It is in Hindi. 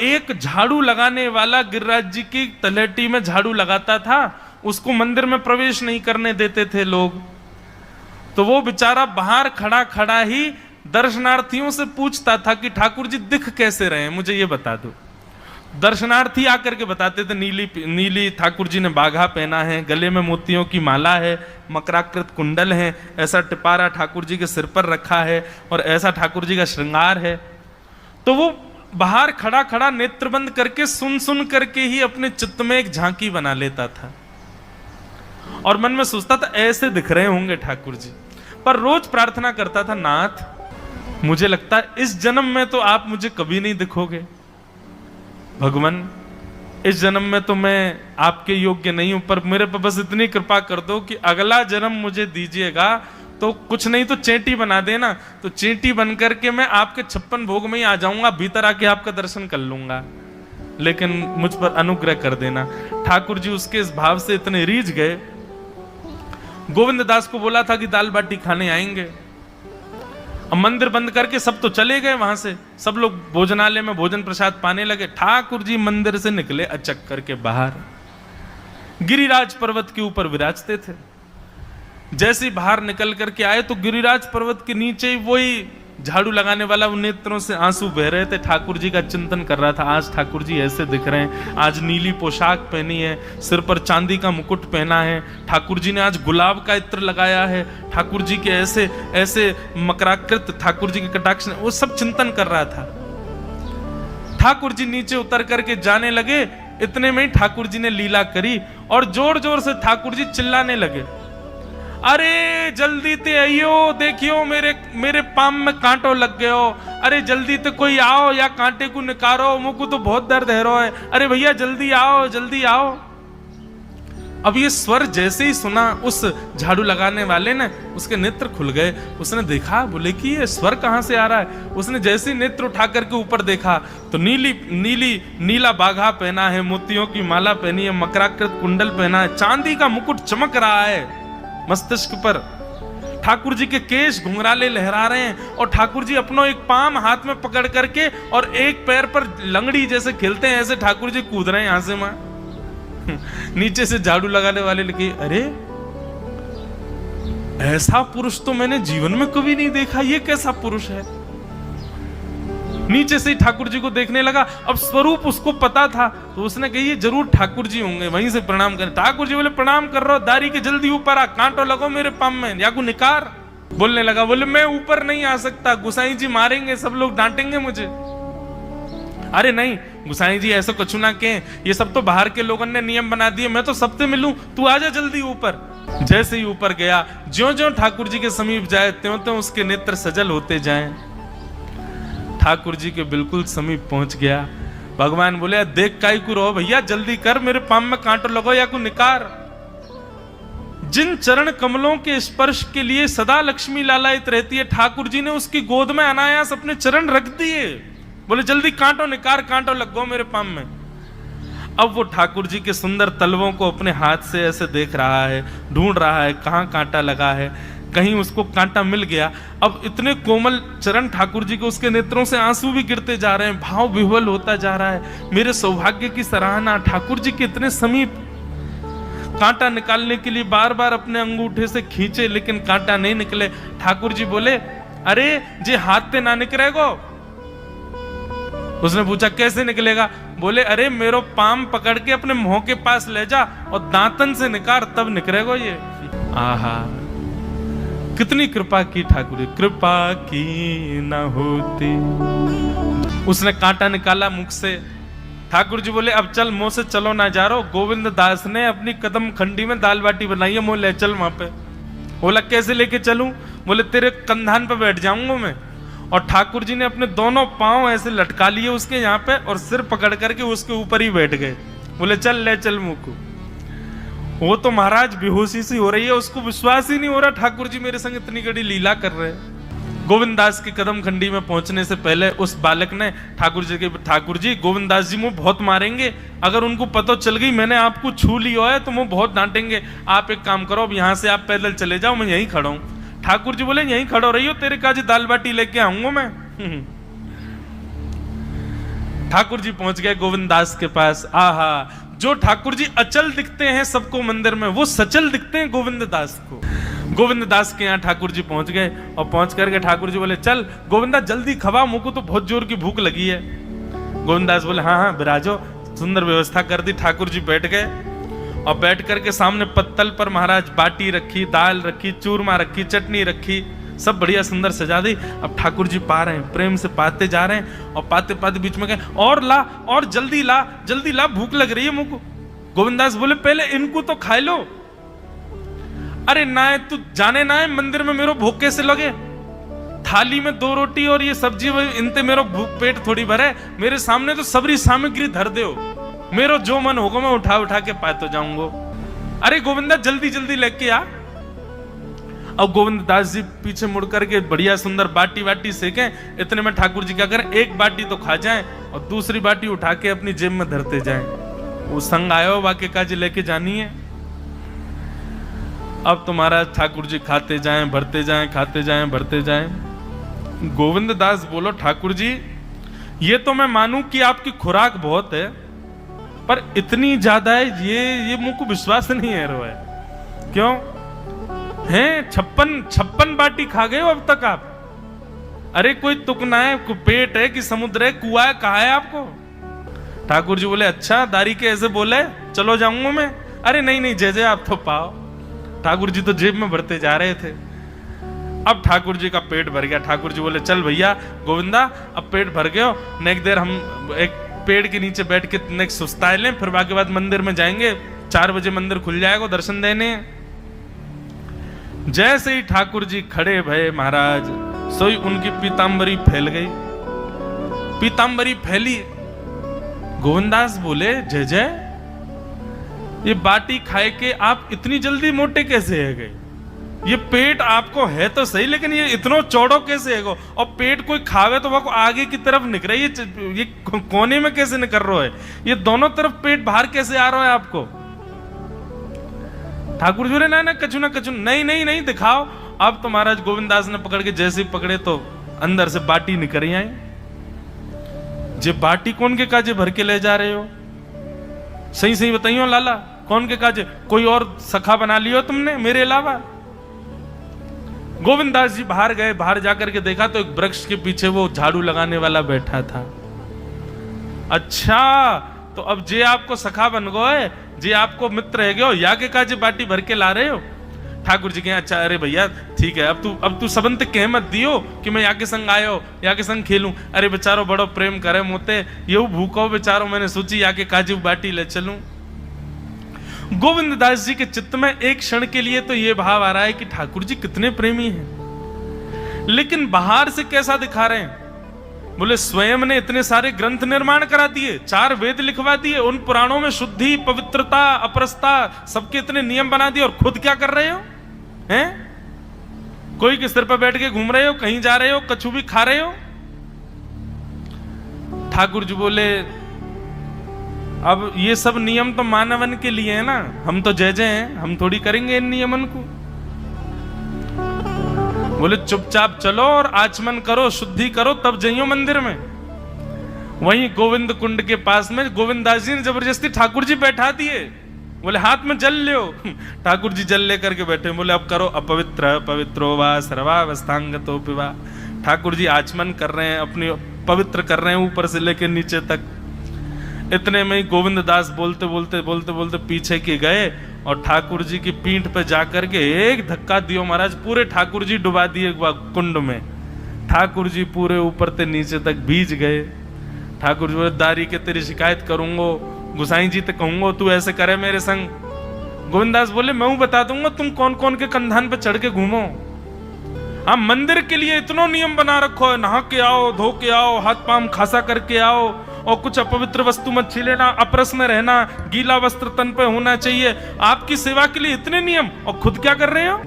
एक झाड़ू लगाने वाला गिरिराज जी की तलहटी में झाड़ू लगाता था, उसको मंदिर में प्रवेश नहीं करने देते थे लोग। तो वो बेचारा बाहर खड़ा खड़ा ही दर्शनार्थियों से पूछता था कि ठाकुर जी दिख कैसे रहे हैं, मुझे ये बता दो। दर्शनार्थी आकर के बताते थे नीली ठाकुर जी ने बाघा पहना है, गले में मोतियों की माला है, मकराकृत कुंडल है, ऐसा टिपारा ठाकुर जी के सिर पर रखा है और ऐसा ठाकुर जी का श्रृंगार है। तो वो बाहर खड़ा खड़ा नेत्र बंद करके सुन सुन करके ही अपने चित्त में एक झांकी बना लेता था और मन में सोचता था ऐसे दिख रहे होंगे ठाकुर जी। पर रोज प्रार्थना करता था, नाथ मुझे लगता है इस जन्म में तो आप मुझे कभी नहीं दिखोगे, भगवान इस जन्म में तो मैं आपके योग्य नहीं हूं, पर मेरे पर बस इतनी कृपा कर दो कि अगला जन्म मुझे दीजिएगा तो कुछ नहीं तो चेंटी बना देना, तो चेंटी बन करके मैं आपके 56 भोग में ही आ जाऊंगा, भीतर आके आपका दर्शन कर लूंगा, लेकिन मुझ पर अनुग्रह कर देना। ठाकुर जी उसके इस भाव से इतने रीझ गए। गोविंद दास को बोला था कि दाल बाटी खाने आएंगे। अब मंदिर बंद करके सब तो चले गए वहां से, सब लोग भोजनालय में भोजन प्रसाद पाने लगे। ठाकुर जी मंदिर से निकले अचक करके बाहर, गिरिराज पर्वत के ऊपर विराजते थे। जैसे ही बाहर निकल करके आए तो गिरिराज पर्वत के नीचे ही वही झाड़ू लगाने वाला वो नेत्रों से आंसू बह रहे थे। ठाकुर जी का चिंतन कर रहा था, आज ठाकुर जी ऐसे दिख रहे हैं, आज नीली पोशाक पहनी है, सिर पर चांदी का मुकुट पहना है, ठाकुर जी ने आज गुलाब का इत्र लगाया है, ठाकुर जी के ऐसे ऐसे मकराकृत ठाकुर जी के कटाक्ष, वो सब चिंतन कर रहा था। ठाकुर जी नीचे उतर करके जाने लगे, इतने में ही ठाकुर जी ने लीला करी और जोर जोर से ठाकुर जी चिल्लाने लगे, अरे जल्दी ते आइयो, देखियो मेरे पाम में कांटो लग गयो, अरे जल्दी ते कोई आओ या कांटे को निकारो, मुझको तो बहुत दर्द है रो है, अरे भैया जल्दी आओ जल्दी आओ। अब ये स्वर जैसे ही सुना उस झाड़ू लगाने वाले ने, उसके नेत्र खुल गए। उसने देखा, बोले कि ये स्वर कहां से आ रहा है। उसने जैसे ही नेत्र उठा करके ऊपर देखा तो नीला बाघा पहना है, मोतियों की माला पहनी है, मकराकृत कुंडल पहना है, चांदी का मुकुट चमक रहा है मस्तिष्क पर, ठाकुर जी के केश घुंघराले लहरा रहे हैं और ठाकुर जी अपनो एक पाम हाथ में पकड़ करके और एक पैर पर लंगड़ी जैसे खेलते हैं ऐसे ठाकुर जी कूद रहे हैं यहां से वहां। नीचे से झाड़ू लगाने वाले लिखे, अरे ऐसा पुरुष तो मैंने जीवन में कभी नहीं देखा, ये कैसा पुरुष है। नीचे से ही ठाकुर जी को देखने लगा। अब स्वरूप उसको पता था तो उसने कही ये जरूर ठाकुर जी होंगे, वहीं से प्रणाम करें। ठाकुर जी बोले प्रणाम कर रहा हूं, दारी के जल्दी ऊपर आ, कांटो लगो मेरे पाम में या को निकार। बोलने लगा, बोले मैं ऊपर नहीं आ सकता, गुसाई जी मारेंगे, सब लोग डांटेंगे मुझे। अरे नहीं गुसाई जी ऐसा कुछ ना कहें, ये सब तो बाहर के लोगों ने नियम बना दिए, मैं तो सबसे मिलूं, तू आजा जल्दी ऊपर। जैसे ही ऊपर गया, ज्यों ज्यों ठाकुर जी के समीप जाए त्यों त्यों उसके नेत्र सजल होते जाएं। ठाकुर जी के बिल्कुल समीप पहुंच गया। भगवान बोले, देख काई को रहो भैया, जल्दी कर, मेरे पाम में कांटो लगो या को निकार। जिन चरण कमलों के स्पर्श के लिए सदा लक्ष्मी लालायित रहती है, ठाकुर जी ने उसकी गोद में अनायास अपने चरण रख दिए। बोले जल्दी कांटो निकार, कांटो लगो मेरे पाम में। अब वो ठाकुर जी के सुंदर तलवों को अपने हाथ से ऐसे देख रहा है, ढूंढ रहा है कहां कांटा लगा है। कहीं उसको कांटा मिल गया। अब इतने कोमल चरण ठाकुर जी के, उसके नेत्रों से आंसू भी गिरते जा रहे हैं, भाव विह्वल होता जा रहा है। मेरे सौभाग्य की सराहना, ठाकुर जी के इतने समीप। कांटा निकालने के लिए बार बार अपने अंगूठे से खींचे लेकिन कांटा नहीं निकले। ठाकुर जी बोले, अरे जे हाथ पे ना निकलेगो। उसने पूछा कैसे निकलेगा। बोले, अरे मेरो पाम पकड़ के अपने मुंह के पास ले जा और दांतन से निकाल, तब निकलेगो ये। आहा कितनी कृपा की ठाकुर जी, कृपा की न होती। उसने कांटा निकाला मुख से। ठाकुर जी बोले, अब चल, मुंह से चलो ना जा रहा। गोविंद दास ने अपनी कदम खंडी में दाल बाटी बनाई है, मुंह ले चल वहां पे। बोला कैसे लेके चलूं। बोले तेरे कंधान पे बैठ जाऊंगा मैं। और ठाकुर जी ने अपने दोनों पांव ऐसे लटका लिए उसके यहाँ पे और सिर पकड़ करके उसके ऊपर ही बैठ गए। बोले चल ले चल मुंह को। वो तो महाराज बेहोशी सी हो रही है, उसको विश्वास ही नहीं हो रहा ठाकुर जी मेरे संग इतनी बड़ी लीला कर रहे हैं। गोविंद दास की कदम खंडी में पहुंचने से पहले उस बालक ने ठाकुर जी गोविंद दास जी मुझे बहुत मारेंगे, अगर उनको पता चल गई मैंने आपको छू लिया है तो मुझे बहुत डांटेंगे, आप एक काम करो, अब यहाँ से आप पैदल चले जाओ, मैं यहीं खड़ा हूँ। ठाकुर जी बोले यहीं खड़ो रही हो, तेरे काजी दाल बाटी लेके आऊंगा मैं। ठाकुर जी पहुंच गए गोविंद दास के पास। आहा, जो ठाकुर जी अचल दिखते हैं सबको मंदिर में, वो सचल दिखते हैं गोविंद दास को। गोविंद दास के यहाँ ठाकुर जी पहुंच गए और पहुंच करके ठाकुर जी बोले, चल गोविंदा जल्दी खवा, मुझको तो बहुत जोर की भूख लगी है। गोविंद दास बोले, हाँ हाँ विराजो। सुंदर व्यवस्था कर दी। ठाकुर जी बैठ गए और बैठ करके सामने पत्तल पर महाराज बाटी रखी, दाल रखी, चूरमा रखी, चटनी रखी, सब बढ़िया सुंदर सजा दी। अब ठाकुर जी पा रहे हैं, प्रेम से पाते जा रहे हैं और पाते पाते बीच में कहे, और ला, और जल्दी ला, जल्दी ला, भूख लग रही है मुझको। गोविंदास बोले, पहले इनको तो खा लो। अरे ना है, तू जाने ना है मंदिर में मेरो भूख कैसे लगे, थाली में 2 रोटी और ये सब्जी, इनते मेरो भूख पेट थोड़ी भरे, मेरे सामने तो सबरी सामग्री धर दो, मेरो जो मन होगा मैं उठा उठा के पाते जाऊंगा। अरे गोविंदा जल्दी जल्दी लेके आ। अब गोविंद दास जी पीछे मुड़ करके बढ़िया सुंदर बाटी वाटी सेके। इतने में ठाकुर जी क्या करें, एक बाटी तो खा जाएं और दूसरी बाटी उठा के अपनी जेब में धरते जाएं। वो संग आयो वाक्य काजी लेके जानी है। अब तुम्हारा ठाकुर जी खाते जाएं, भरते जाएं, खाते जाएं, भरते जाएं। गोविंद दास बोलो, ठाकुर जी ये तो मैं मानूं कि आपकी खुराक बहुत है, पर इतनी ज्यादा है ये मुझको विश्वास नहीं है रो है। क्यों हैं 56 बाटी खा गए हो अब तक आप? अरे कोई तुकना है, पेट है कि समुद्र है, कुआ है, कहा है आपको? ठाकुर जी बोले, अच्छा दारी के ऐसे बोले, चलो जाऊंगा मैं। अरे नहीं नहीं जय जय, आप तो पाओ। ठाकुर जी तो जेब में भरते जा रहे थे। अब ठाकुर जी का पेट भर गया। ठाकुर जी बोले, चल भैया गोविंदा अब पेट भर गयो, नेक देर हम एक पेड़ के नीचे बैठ के नेक सुस्ताए लें, फिर बाकी बाद मंदिर में जाएंगे, 4 बजे मंदिर खुल जाएगा, दर्शन देने। जैसे ही ठाकुर जी खड़े भये महाराज, सोई उनकी पीतांबरी फैल गई। पीतांबरी फैली। गोविंदास बोले, जय जय, ये बाटी खाए के आप इतनी जल्दी मोटे कैसे है गए? ये पेट आपको है तो सही, लेकिन ये इतना चौड़ो कैसे है गो? और पेट कोई खावे तो वो आगे की तरफ निकल रही है, ये कोने में कैसे निकल रहा है? ये दोनों तरफ पेट बाहर कैसे आ रहा है आपको? ठाकुर जी बोले, ना कछु नहीं नहीं नहीं दिखाओ। अब तो महाराज गोविंदास ने पकड़ के जैसे ही पकड़े तो अंदर से बाटी निकल आई। जे बाटी कौन के काजे भर के ले जा रहे हो? सही सही बताइयो लाला, कौन के काजे? कोई और सखा बना लियो तुमने मेरे अलावा? गोविंदास जी बाहर गए। बाहर जाकर के देखा तो एक वृक्ष के पीछे वो झाड़ू लगाने वाला बैठा था। अच्छा, तो अब जे आपको सखा बन गए, जे आपको मित्र है गयो, या के काजे बाटी भर के ला रहे हो? ठाकुर जी के अच्छा, अरे भैया ठीक है, अब तू सबंत कह मत दियो कि मैं या के संग आयो, या के संग खेलूं। अरे बेचारो बड़ो प्रेम करे मोते, ये भूखो बेचारो, मैंने सोची या के काजे बाटी ले चलूं। गोविंद दास जी के चित्त में एक क्षण के लिए तो ये भाव आ रहा है कि ठाकुर जी कितने प्रेमी हैं, लेकिन बाहर से कैसा दिखा रहे हैं? बोले, स्वयं ने इतने सारे ग्रंथ निर्माण करा दिए, 4 वेद लिखवा दिए, उन पुराणों में शुद्धि, पवित्रता, अपरसता, सबके इतने नियम बना दिए, और खुद क्या कर रहे हो हैं? कोई के सिर पर बैठ के घूम रहे हो, कहीं जा रहे हो, कछु भी खा रहे हो? ठाकुर जी बोले, अब ये सब नियम तो मानवन के लिए है ना, हम तो जय जय हैं, हम थोड़ी करेंगे इन नियमन को। बोले, चुपचाप चलो और आचमन करो, शुद्धि करो, तब जाइयो मंदिर में। वहीं गोविंद कुंड के पास में गोविंदास जी ने जबरदस्ती ठाकुर जी बैठा दिए। बोले, हाथ में जल लो। ठाकुर जी जल लेकर के बैठे। बोले, अब करो अपवित्र पवित्रो वा सर्वावस्थांगतो पिवा। ठाकुर जी आचमन कर रहे हैं, अपनी पवित्र कर रहे हैं ऊपर से लेकर नीचे तक। इतने में ही गोविंद दास बोलते बोलते पीछे के गए और ठाकुर जी की पीठ पे जाकर के एक धक्का दियो महाराज, पूरे ठाकुर जी डुबा दिए कुंड में। ठाकुर जी पूरे ऊपर से नीचे तक भीज गए। ठाकुर जी बोले, दारी के तेरी शिकायत करूंगो, गुसाई जी तो कहूंगो तू ऐसे करे मेरे संग। गोविंदास बोले, मैं बता दूंगा तुम कौन कौन के कंधान पे चढ़ के घूमो। हाँ, मंदिर के लिए इतना नियम बना रखो है, नहा के आओ, धो के आओ, हाथ पांव खासा करके आओ, और कुछ अपवित्र वस्तु मत छीलेना, अपरस में रहना, गीला वस्त्र तन पे होना चाहिए। आपकी सेवा के लिए इतने नियम, और खुद क्या कर रहे हो?